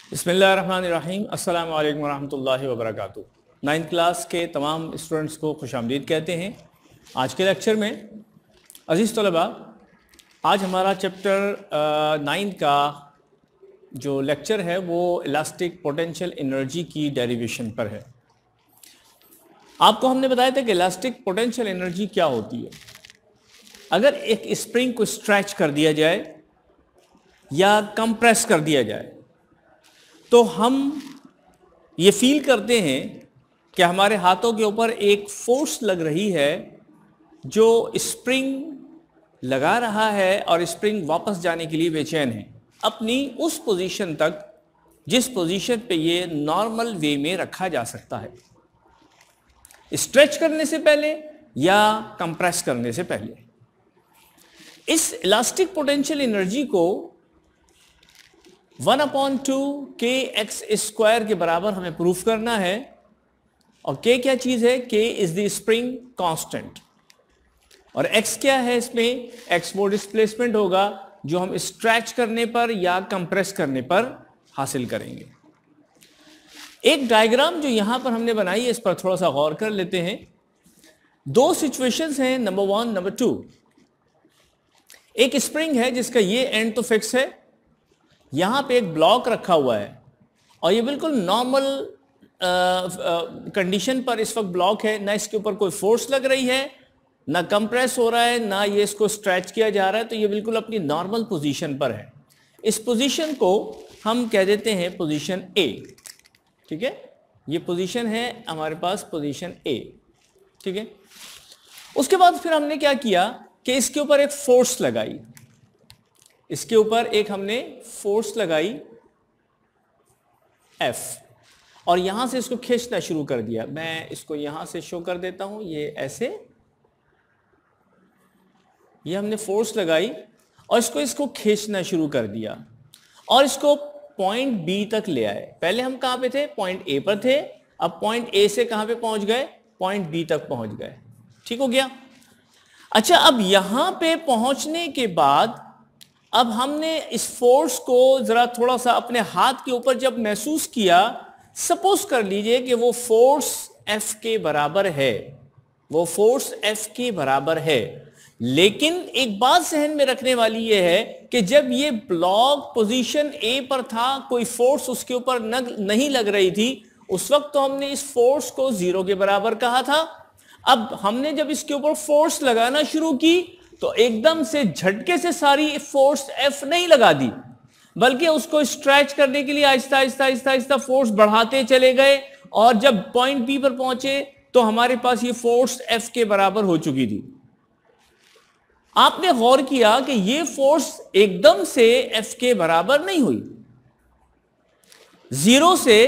बिस्मिल्लाहिर्रहमानिर्रहीम। अस्सलामु अलैकुम वरहमतुल्लाहि वबरकातुहू। 9th क्लास के तमाम स्टूडेंट्स को खुशामदीद कहते हैं। आज के लेक्चर में अज़ीज़ तलबा, आज हमारा चैप्टर 9 का जो लेक्चर है वो इलास्टिक पोटेंशियल एनर्जी की डेरिवेशन पर है। आपको हमने बताया था कि इलास्टिक पोटेंशियल एनर्जी क्या होती है। अगर एक स्प्रिंग को स्ट्रेच कर दिया जाए या कंप्रेस कर दिया जाए तो हम ये फील करते हैं कि हमारे हाथों के ऊपर एक फोर्स लग रही है जो स्प्रिंग लगा रहा है और स्प्रिंग वापस जाने के लिए बेचैन है अपनी उस पोजीशन तक जिस पोजीशन पे ये नॉर्मल वे में रखा जा सकता है, स्ट्रेच करने से पहले या कंप्रेस करने से पहले। इस इलास्टिक पोटेंशियल एनर्जी को 1/2 kx² के बराबर हमें प्रूफ करना है। और k क्या चीज है? k is the spring constant और x क्या है? इसमें x वो डिस्प्लेसमेंट होगा जो हम स्ट्रेच करने पर या कंप्रेस करने पर हासिल करेंगे। एक डायग्राम जो यहां पर हमने बनाई है इस पर थोड़ा सा गौर कर लेते हैं। दो सिचुएशंस हैं, नंबर 1 नंबर 2। एक स्प्रिंग है जिसका ये एंड तो फिक्स है, यहां पे एक ब्लॉक रखा हुआ है और ये बिल्कुल नॉर्मल कंडीशन पर इस वक्त ब्लॉक है, ना इसके ऊपर कोई फोर्स लग रही है, ना कंप्रेस हो रहा है, ना ये इसको स्ट्रेच किया जा रहा है, तो ये बिल्कुल अपनी नॉर्मल पोजीशन पर है। इस पोजीशन को हम कह देते हैं पोजीशन ए। ठीक है, ये पोजीशन है हमारे पास, पोजीशन ए। ठीक है, उसके बाद फिर हमने क्या किया कि इसके ऊपर एक फोर्स लगाई, इसके ऊपर एक हमने फोर्स लगाई F और यहां से इसको खींचना शुरू कर दिया। मैं इसको यहां से शो कर देता हूं, ये ऐसे, ये हमने फोर्स लगाई और इसको खींचना शुरू कर दिया और इसको पॉइंट B तक ले आए। पहले हम कहां पे थे? पॉइंट A पर थे। अब पॉइंट A से कहां पे पहुंच गए? पॉइंट B तक पहुंच गए। ठीक हो गया। अच्छा, अब यहां पे पहुंचने के बाद अब हमने इस फोर्स को जरा थोड़ा सा अपने हाथ के ऊपर जब महसूस किया, सपोज कर लीजिए कि वो फोर्स F के बराबर है, वो फोर्स F के बराबर है। लेकिन एक बात जहन में रखने वाली ये है कि जब ये ब्लॉक पोजीशन A पर था, कोई फोर्स उसके ऊपर नहीं लग रही थी, उस वक्त तो हमने इस फोर्स को 0 के बराबर कहा था। अब हमने जब इसके ऊपर फोर्स लगाना शुरू की तो एकदम से झटके से सारी फोर्स F नहीं लगा दी, बल्कि उसको स्ट्रेच करने के लिए आहिस्ता आहिस्ता आहिस्ता आहिस्ता फोर्स बढ़ाते चले गए और जब पॉइंट B पर पहुंचे तो हमारे पास ये फोर्स F के बराबर हो चुकी थी। आपने गौर किया कि ये फोर्स एकदम से F के बराबर नहीं हुई, 0 से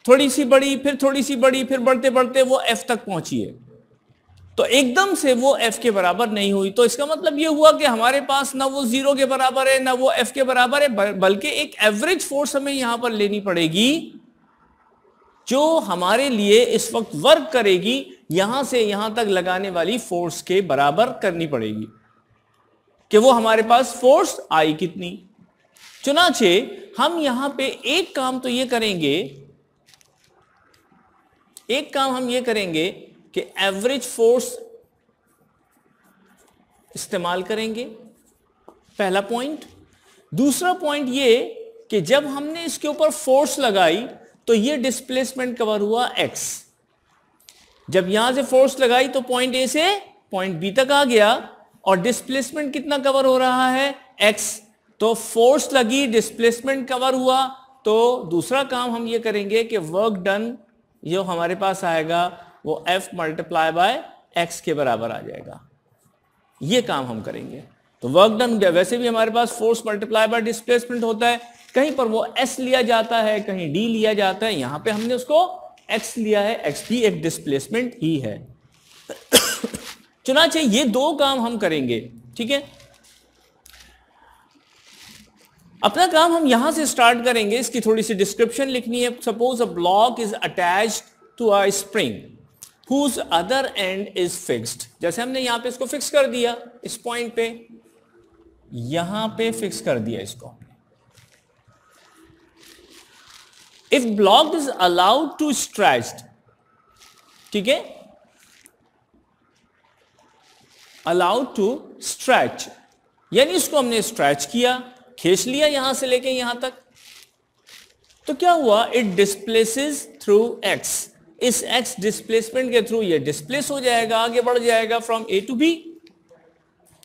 थोड़ी सी बड़ी, फिर थोड़ी सी बड़ी, फिर बढ़ते बढ़ते वो F तक पहुंची है, तो एकदम से वो F के बराबर नहीं हुई। तो इसका मतलब ये हुआ कि हमारे पास ना वो 0 के बराबर है ना वो F के बराबर है, बल्कि एक एवरेज फोर्स हमें यहां पर लेनी पड़ेगी जो हमारे लिए इस वक्त वर्क करेगी, यहां से यहां तक लगाने वाली फोर्स के बराबर करनी पड़ेगी कि वो हमारे पास फोर्स आई कितनी। चुनाचे हम यहां पे एक काम तो ये करेंगे, एक काम हम ये करेंगे कि एवरेज फोर्स इस्तेमाल करेंगे, पहला पॉइंट। दूसरा पॉइंट ये कि जब हमने इसके ऊपर फोर्स लगाई तो ये डिस्प्लेसमेंट कवर हुआ x। जब यहां से फोर्स लगाई तो पॉइंट A से पॉइंट B तक आ गया और डिस्प्लेसमेंट कितना कवर हो रहा है? x। तो फोर्स लगी, डिस्प्लेसमेंट कवर हुआ, तो दूसरा काम हम ये करेंगे कि वर्क डन जो हमारे पास आएगा वो F × x के बराबर आ जाएगा। ये काम हम करेंगे। तो वर्क डन, वैसे भी हमारे पास फोर्स × डिस्प्लेसमेंट होता है, कहीं पर वो S लिया जाता है, कहीं D लिया जाता है, यहां पे हमने उसको X लिया है, X भी एक डिस्प्लेसमेंट ही है। चुनाचे ये दो काम हम करेंगे। ठीक है, अपना काम हम यहां से स्टार्ट करेंगे। इसकी थोड़ी सी डिस्क्रिप्शन लिखनी है। Suppose a block is attached to a spring whose other end is fixed। जैसे हमने यहां पे इसको फिक्स कर दिया, इस पॉइंट पे, यहां पे फिक्स कर दिया इसको। If block is allowed to stretched, ठीक है, अलाउड टू स्ट्रेच, यानी इसको हमने स्ट्रेच किया, खींच लिया यहां से लेके यहां तक, तो क्या हुआ, इट डिस्प्लेसेस थ्रू एक्स, इस एक्स डिस्प्लेसमेंट के थ्रू ये डिस्प्लेस हो जाएगा, आगे बढ़ जाएगा फ्रॉम ए टू बी,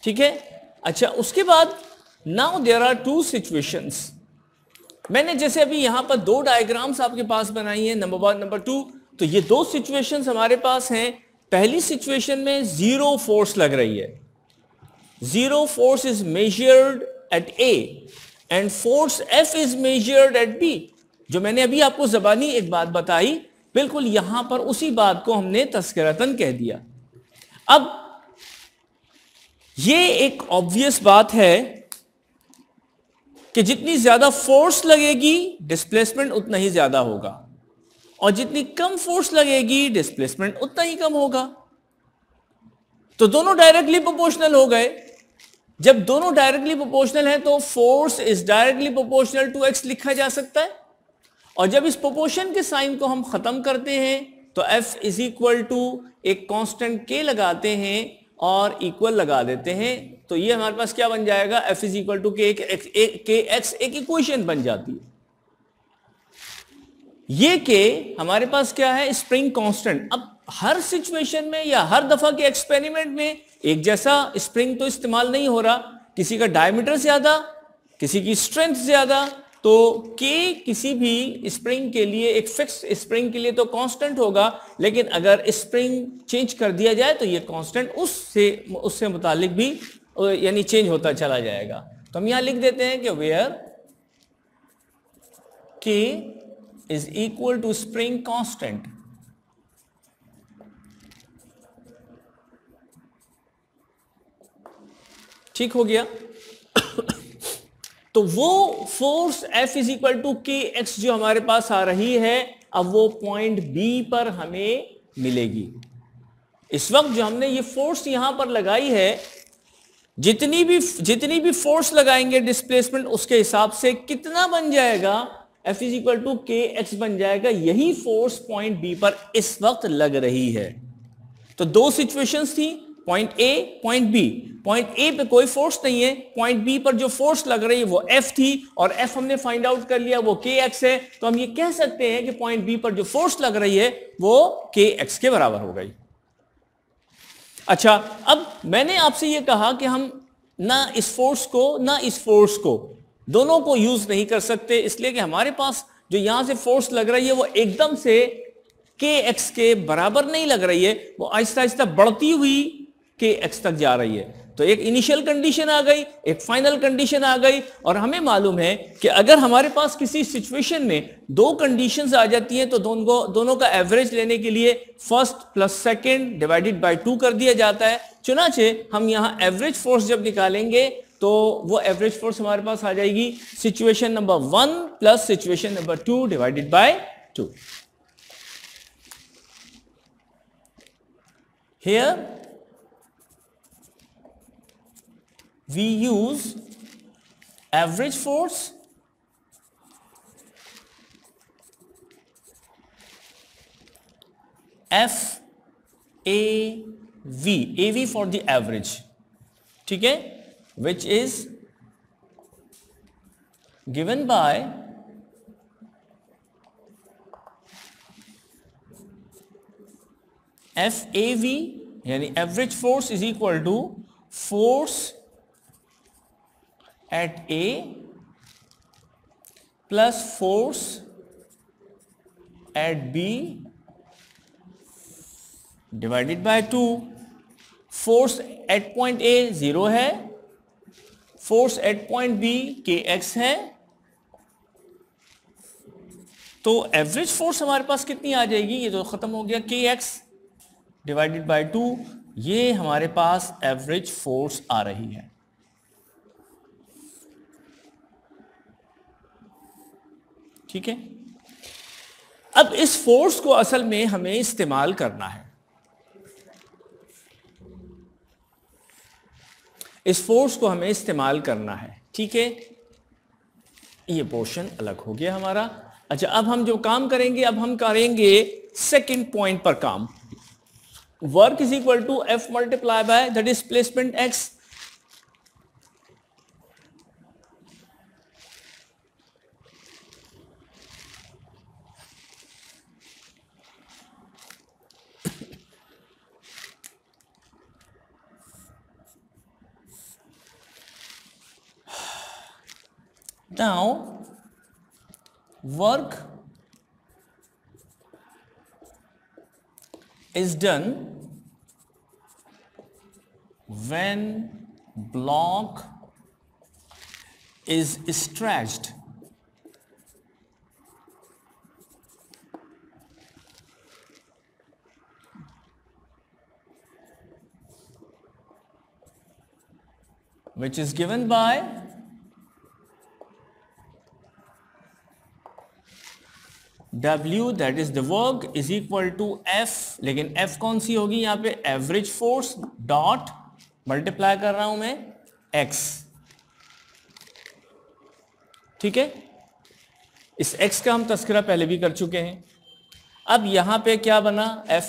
ठीक है। अच्छा, उसके बाद now there are two situations, मैंने जैसे अभी यहां पर दो डायग्राम्स आपके पास बनाई है, नंबर 1 नंबर 2, तो ये दो सिचुएशंस हमारे पास हैं। पहली सिचुएशन में जीरो फोर्स लग रही है, zero force is measured at A and force F is measured at B. जो मैंने अभी आपको जबानी एक बात बताई, बिल्कुल यहां पर उसी बात को हमने तस्करतन कह दिया। अब ये एक ऑब्वियस बात है कि जितनी ज्यादा फोर्स लगेगी डिस्प्लेसमेंट उतना ही ज्यादा होगा, और जितनी कम फोर्स लगेगी डिस्प्लेसमेंट उतना ही कम होगा। तो दोनों डायरेक्टली प्रोपोर्शनल हो गए। जब दोनों डायरेक्टली प्रोपोर्शनल है तो force is directly proportional to x लिखा जा सकता है, और जब इस प्रोपोर्शन के साइन को हम खत्म करते हैं तो एफ इज इक्वल टू एक कांस्टेंट के लगाते हैं और इक्वल लगा देते हैं, तो ये हमारे पास क्या बन जाएगा, F is equal to k x, एक इक्वेशन बन जाती है। ये के हमारे पास क्या है, स्प्रिंग कांस्टेंट। अब हर सिचुएशन में या हर दफा के एक्सपेरिमेंट में एक जैसा स्प्रिंग तो इस्तेमाल नहीं हो रहा, किसी का डायमीटर ज्यादा, किसी की स्ट्रेंथ ज्यादा, तो के किसी भी स्प्रिंग के लिए, एक फिक्स स्प्रिंग के लिए तो कांस्टेंट होगा, लेकिन अगर स्प्रिंग चेंज कर दिया जाए तो ये कांस्टेंट उससे मुतालिक भी यानी चेंज होता चला जाएगा। तो हम यहां लिख देते हैं कि where k is equal to spring constant, ठीक हो गया। तो वो force F is equal to k x जो हमारे पास आ रही है, अब वो पॉइंट B पर हमें मिलेगी। इस वक्त जो हमने ये फोर्स यहां पर लगाई है, जितनी भी फोर्स लगाएंगे डिस्प्लेसमेंट उसके हिसाब से कितना बन जाएगा, F is equal to k x बन जाएगा। यही फोर्स पॉइंट B पर इस वक्त लग रही है। तो दो सिचुएशंस थी, point A point B. Point A पे कोई फोर्स नहीं है, पॉइंट बी पर जो फोर्स लग रही है वो एफ थी, और एफ हमने फाइंड आउट कर लिया वो के एक्स है। तो हम ये कह सकते हैं कि पॉइंट बी पर जो फोर्स लग रही है वो के एक्स के बराबर हो गई। अच्छा, अब मैंने आपसे ये कहा कि हम ना इस फोर्स को दोनों को यूज नहीं कर सकते, इसलिए कि हमारे पास जो यहां से फोर्स लग रही है वो एकदम से के एक्स के बराबर नहीं लग रही है, वो आहिस्ता आहिस्ता बढ़ती हुई के एक्स तक जा रही है। तो एक इनिशियल कंडीशन आ गई, एक फाइनल कंडीशन आ गई, और हमें मालूम है कि अगर हमारे पास किसी सिचुएशन में दो कंडीशंस आ जाती हैं तो दोनों का एवरेज लेने के लिए first plus second divided by 2 कर दिया जाता है। चुनाचे हम यहां एवरेज फोर्स जब निकालेंगे तो वो एवरेज फोर्स हमारे पास आ जाएगी situation number 1 plus situation number 2 divided by 2। Here we use average force AV for the average, ठीक है, which is given by FAV यानी average force is equal to force at A plus force at B divided by 2। Force at point A 0 है, force at point B के x है, तो average force हमारे पास कितनी आ जाएगी, ये तो खत्म हो गया, के एक्स डिवाइडेड बाय 2, ये हमारे पास एवरेज फोर्स आ रही है। ठीक है, अब इस फोर्स को असल में हमें इस्तेमाल करना है। इस फोर्स को हमें इस्तेमाल करना है, ठीक है। ये पोर्शन अलग हो गया हमारा। अच्छा, अब हम जो काम करेंगे, अब हम करेंगे सेकंड पॉइंट पर काम। Work is equal to F multiply by the displacement x. Now, work is done when block is stretched which is given by W, that is the work, is equal to F, लेकिन F कौन सी होगी यहाँ पे? Average force dot multiply कर रहा हूं मैं X। ठीक है, इस X का हम तस्करा पहले भी कर चुके हैं। अब यहां पे क्या बना? F,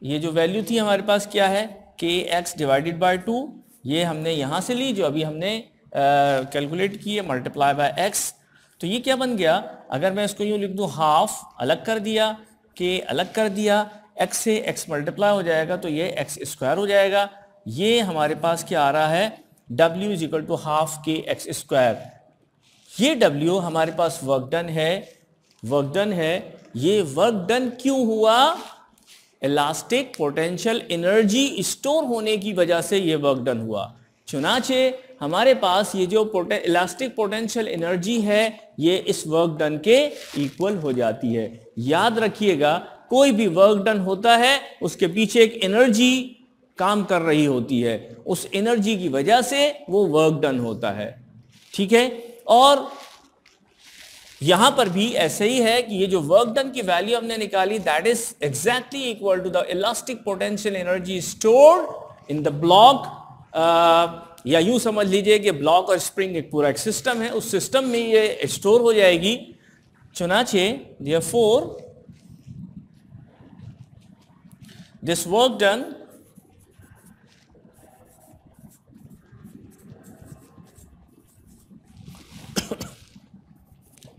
ये जो वैल्यू थी हमारे पास क्या है? KX डिवाइडेड बाय 2, ये हमने यहां से ली जो अभी हमने कैलकुलेट की है, मल्टीप्लाई बाय X। तो ये क्या बन गया? अगर मैं इसको यूं लिख दूं, हाफ अलग कर दिया, के अलग कर दिया, x से x मल्टीप्लाई हो जाएगा तो ये x स्क्वायर हो जाएगा। ये हमारे पास क्या आ रहा है? w is equal to half के एक्स स्क्वायर। ये w हमारे पास वर्क डन है, वर्क डन है। ये वर्क डन क्यों हुआ? इलास्टिक पोटेंशियल एनर्जी स्टोर होने की वजह से ये वर्क डन हुआ। चुनाचे हमारे पास ये जो इलास्टिक पोटेंशियल एनर्जी है ये इस वर्क डन के इक्वल हो जाती है। याद रखिएगा, कोई भी वर्क डन होता है उसके पीछे एक एनर्जी काम कर रही होती है, उस एनर्जी की वजह से वो वर्क डन होता है। ठीक है, और यहां पर भी ऐसे ही है कि ये जो वर्क डन की वैल्यू हमने निकाली, that is exactly equal to the elastic potential energy stored in the block, या यूं समझ लीजिए कि ब्लॉक और स्प्रिंग एक पूरा एक सिस्टम है, उस सिस्टम में ये स्टोर हो जाएगी। चुनाचे therefore this work done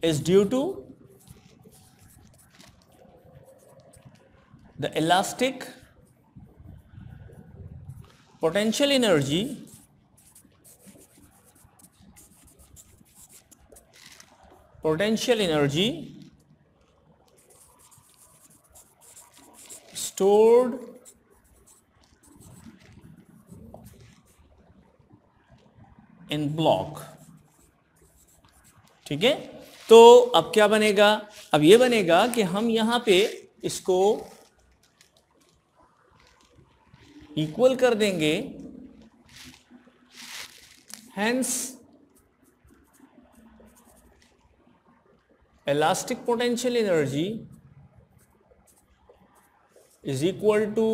is due to the elastic potential energy stored in block। ठीक है, तो अब क्या बनेगा? अब ये बनेगा कि हम यहां पे इसको इक्वल कर देंगे, hence elastic potential energy is equal to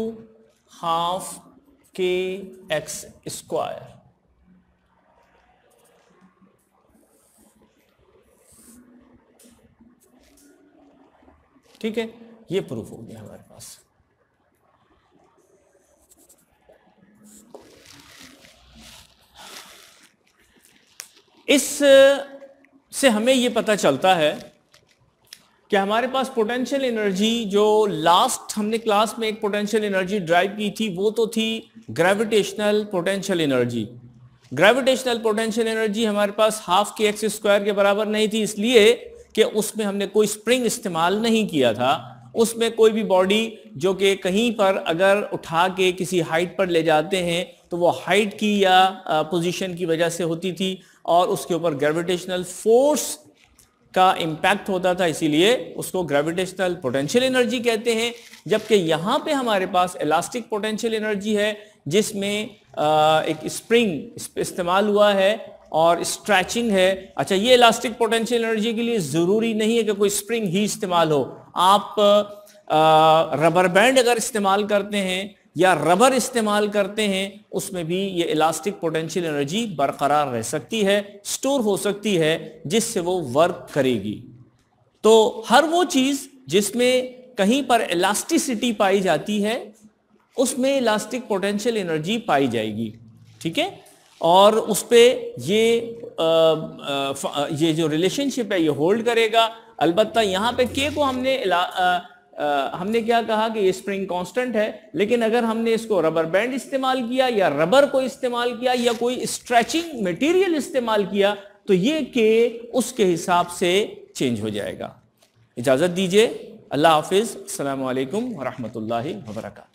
half kx square। ठीक है, ये प्रूफ हो गया हमारे पास। इस से हमें ये पता चलता है कि हमारे पास पोटेंशियल एनर्जी, जो लास्ट हमने क्लास में एक पोटेंशियल एनर्जी ड्राइव की थी, वो तो थी gravitational potential energy. Gravitational potential energy हमारे पास हाफ के एक्स स्क्वायर के बराबर नहीं थी, इसलिए कि उसमें हमने कोई स्प्रिंग इस्तेमाल नहीं किया था। उसमें कोई भी बॉडी जो कि कहीं पर अगर उठा के किसी हाइट पर ले जाते हैं तो वो हाइट की या पोजीशन की वजह से होती थी और उसके ऊपर ग्रेविटेशनल फोर्स का इम्पैक्ट होता था, इसीलिए उसको ग्रेविटेशनल पोटेंशियल एनर्जी कहते हैं। जबकि यहाँ पे हमारे पास इलास्टिक पोटेंशियल एनर्जी है जिसमें एक स्प्रिंग इस्तेमाल हुआ है और स्ट्रेचिंग है। अच्छा, ये इलास्टिक पोटेंशियल एनर्जी के लिए ज़रूरी नहीं है कि कोई स्प्रिंग ही इस्तेमाल हो। आप रबर बैंड अगर इस्तेमाल करते हैं या रबर इस्तेमाल करते हैं, उसमें भी ये इलास्टिक पोटेंशियल एनर्जी बरकरार रह सकती है, स्टोर हो सकती है, जिससे वो वर्क करेगी। तो हर वो चीज जिसमें कहीं पर इलास्टिसिटी पाई जाती है उसमें इलास्टिक पोटेंशियल एनर्जी पाई जाएगी, ठीक है। और उस पे ये जो रिलेशनशिप है ये होल्ड करेगा। अलबत्ता यहाँ पे के को हमने क्या कहा कि ये स्प्रिंग कांस्टेंट है, लेकिन अगर हमने इसको रबर बैंड इस्तेमाल किया या रबर को इस्तेमाल किया या कोई स्ट्रेचिंग मटेरियल इस्तेमाल किया तो ये के उसके हिसाब से चेंज हो जाएगा। इजाजत दीजिए, अल्लाह हाफिज, अस्सलामु अलैकुम व रहमतुल्लाहि व बरकातहू।